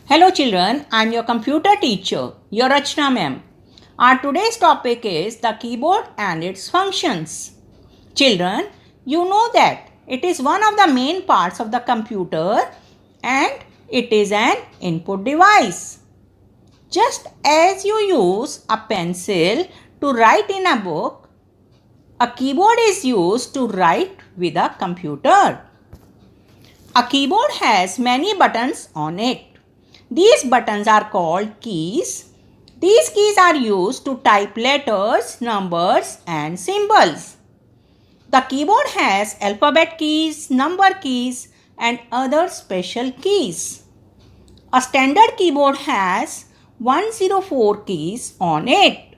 Hello children, I am your computer teacher, your Rachna ma'am. Our today's topic is the keyboard and its functions. Children, you know that it is one of the main parts of the computer and it is an input device. Just as you use a pencil to write in a book, a keyboard is used to write with a computer. A keyboard has many buttons on it. These buttons are called keys. These keys are used to type letters, numbers and symbols. The keyboard has alphabet keys, number keys and other special keys. A standard keyboard has 104 keys on it.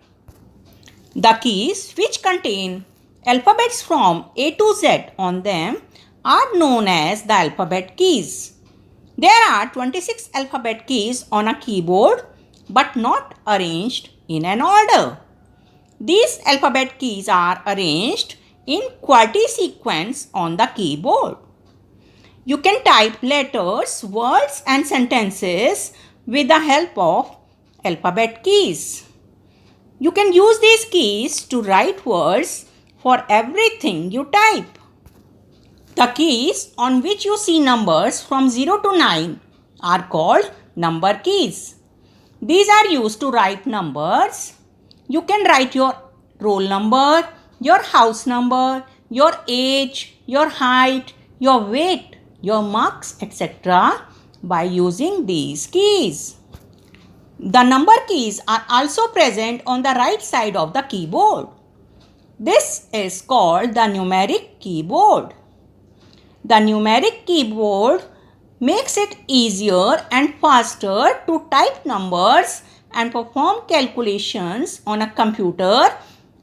The keys which contain alphabets from A to Z on them are known as the alphabet keys. There are 26 alphabet keys on a keyboard but not arranged in an order. These alphabet keys are arranged in QWERTY sequence on the keyboard. You can type letters, words and sentences with the help of alphabet keys. You can use these keys to write words for everything you type. The keys on which you see numbers from 0 to 9 are called number keys. These are used to write numbers. You can write your roll number, your house number, your age, your height, your weight, your marks, etc. by using these keys. The number keys are also present on the right side of the keyboard. This is called the numeric keyboard. The numeric keyboard makes it easier and faster to type numbers and perform calculations on a computer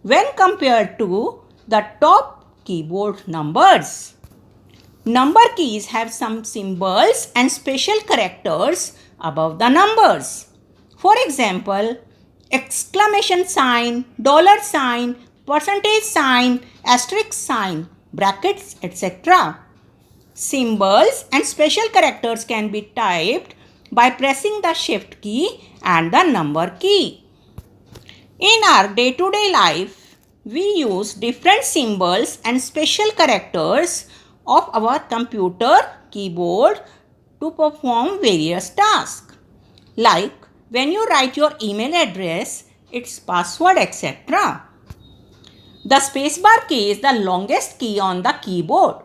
when compared to the top keyboard numbers. Number keys have some symbols and special characters above the numbers. For example, exclamation sign, dollar sign, percentage sign, asterisk sign, brackets, etc. Symbols and special characters can be typed by pressing the shift key and the number key. In our day-to-day life, we use different symbols and special characters of our computer keyboard to perform various tasks. Like when you write your email address, its password, etc. The spacebar key is the longest key on the keyboard.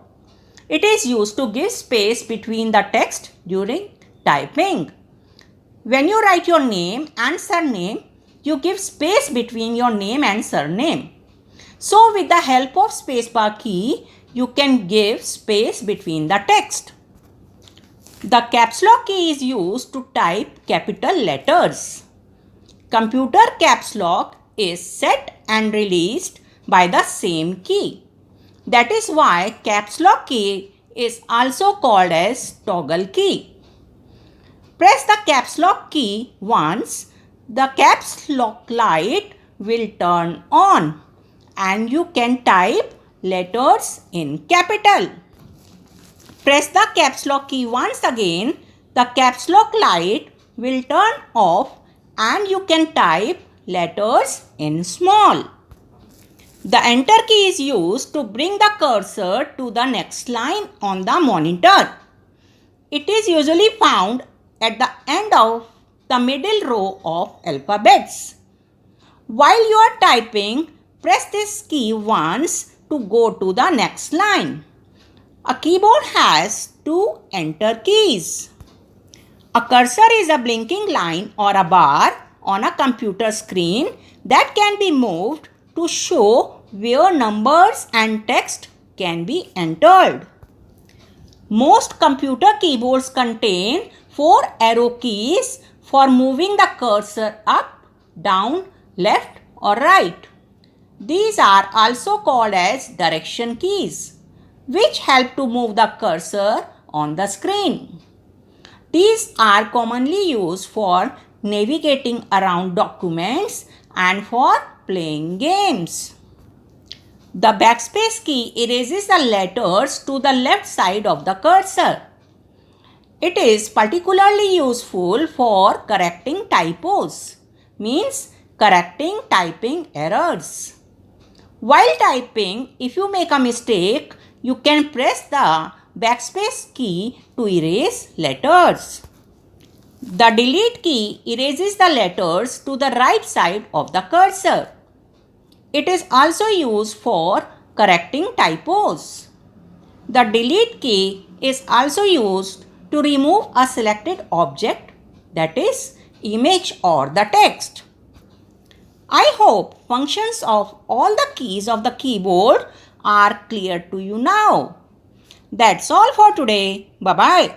It is used to give space between the text during typing. When you write your name and surname, you give space between your name and surname. So with the help of spacebar key, you can give space between the text. The caps lock key is used to type capital letters. Computer caps lock is set and released by the same key. That is why caps lock key is also called as toggle key. Press the caps lock key once, the caps lock light will turn on and you can type letters in capital. Press the caps lock key once again, the caps lock light will turn off and you can type letters in small. The enter key is used to bring the cursor to the next line on the monitor. It is usually found at the end of the middle row of alphabets. While you are typing, press this key once to go to the next line. A keyboard has two enter keys. A cursor is a blinking line or a bar on a computer screen that can be moved to show where numbers and text can be entered. Most computer keyboards contain 4 arrow keys for moving the cursor up, down, left or right. These are also called as direction keys, which help to move the cursor on the screen. These are commonly used for navigating around documents and for playing games. The backspace key erases the letters to the left side of the cursor. It is particularly useful for correcting typos, means correcting typing errors. While typing, if you make a mistake, you can press the backspace key to erase letters. The delete key erases the letters to the right side of the cursor. It is also used for correcting typos. The delete key is also used to remove a selected object, that is, image or the text. I hope functions of all the keys of the keyboard are clear to you now. That's all for today. Bye-bye.